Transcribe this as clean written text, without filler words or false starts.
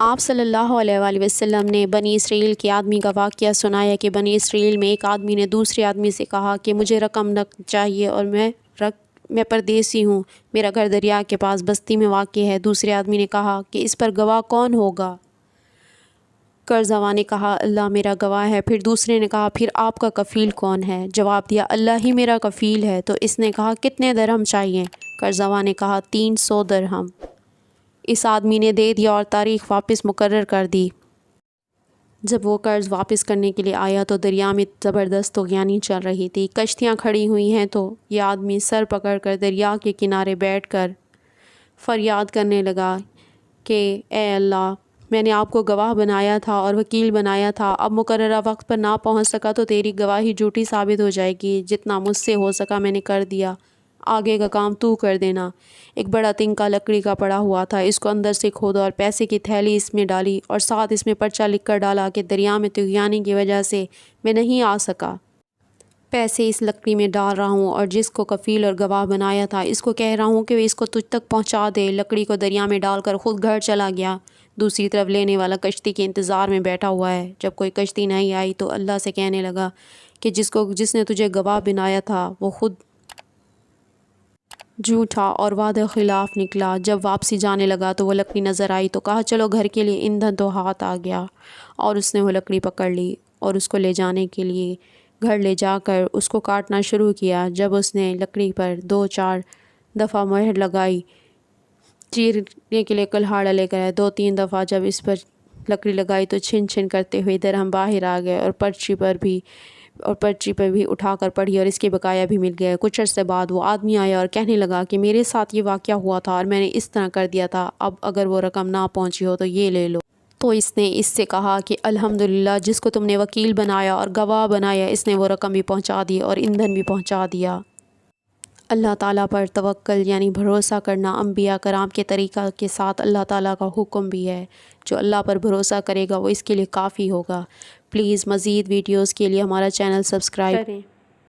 آپ صلی اللہ علیہ وآلہ وسلم نے بنی اسرائیل کے آدمی کا واقعہ سنایا کہ بنی اسرائیل میں ایک آدمی نے دوسرے آدمی سے کہا کہ مجھے رقم نقد چاہیے اور میں پردیسی ہوں، میرا گھر دریا کے پاس بستی میں واقع ہے۔ دوسرے آدمی نے کہا کہ اس پر گواہ کون ہوگا؟ قرض خواہ نے کہا اللہ میرا گواہ ہے۔ پھر دوسرے نے کہا پھر آپ کا کفیل کون ہے؟ جواب دیا اللہ ہی میرا کفیل ہے۔ تو اس نے کہا کتنے درہم چاہیے؟ قرض خواہ نے کہا 300 درہم۔ اس آدمی نے دے دیا اور تاریخ واپس مقرر کر دی۔ جب وہ قرض واپس کرنے کے لیے آیا تو دریا میں زبردست طغیانی چل رہی تھی، کشتیاں کھڑی ہوئی ہیں۔ تو یہ آدمی سر پکڑ کر دریا کے کنارے بیٹھ کر فریاد کرنے لگا کہ اے اللہ، میں نے آپ کو گواہ بنایا تھا اور وکیل بنایا تھا، اب مقررہ وقت پر نہ پہنچ سکا تو تیری گواہی جھوٹی ثابت ہو جائے گی۔ جتنا مجھ سے ہو سکا میں نے کر دیا، آگے کا کام تو کر دینا۔ ایک بڑا تنکا لکڑی کا پڑا ہوا تھا، اس کو اندر سے کھودا اور پیسے کی تھیلی اس میں ڈالی اور ساتھ اس میں پرچہ لکھ کر ڈالا کہ دریا میں طغیانی کی وجہ سے میں نہیں آ سکا، پیسے اس لکڑی میں ڈال رہا ہوں اور جس کو کفیل اور گواہ بنایا تھا اس کو کہہ رہا ہوں کہ وہ اس کو تجھ تک پہنچا دے۔ لکڑی کو دریا میں ڈال کر خود گھر چلا گیا۔ دوسری طرف لینے والا کشتی کے انتظار میں بیٹھا ہوا ہے۔ جب کوئی کشتی نہیں آئی تو اللہ سے کہنے لگا کہ جس نے تجھے گواہ بنایا تھا وہ خود جھوٹا اور وعدہ خلاف نکلا۔ جب واپسی جانے لگا تو وہ لکڑی نظر آئی تو کہا چلو گھر کے لیے ایندھن تو ہاتھ آ گیا، اور اس نے وہ لکڑی پکڑ لی اور اس کو لے جانے کے لیے گھر لے جا کر اس کو کاٹنا شروع کیا۔ جب اس نے لکڑی پر 2-4 دفعہ مہر لگائی، چیرنے کے لیے کلہاڑا لے کر آئے، 2-3 دفعہ جب اس پر لکڑی لگائی تو چھن چھن کرتے ہوئے درہم باہر آ گئے اور پرچی پر بھی اٹھا کر پڑھی اور اس کے بقایا بھی مل گئے۔ کچھ عرصے بعد وہ آدمی آیا اور کہنے لگا کہ میرے ساتھ یہ واقعہ ہوا تھا اور میں نے اس طرح کر دیا تھا، اب اگر وہ رقم نہ پہنچی ہو تو یہ لے لو۔ تو اس نے اس سے کہا کہ الحمدللہ، جس کو تم نے وکیل بنایا اور گواہ بنایا اس نے وہ رقم بھی پہنچا دی اور ایندھن بھی پہنچا دیا۔ اللہ تعالیٰ پر توکل یعنی بھروسہ کرنا انبیاء کرام کے طریقہ کے ساتھ اللہ تعالیٰ کا حکم بھی ہے۔ جو اللہ پر بھروسہ کرے گا وہ اس کے لیے کافی ہوگا۔ پلیز مزید ویڈیوز کے لیے ہمارا چینل سبسکرائب کریں۔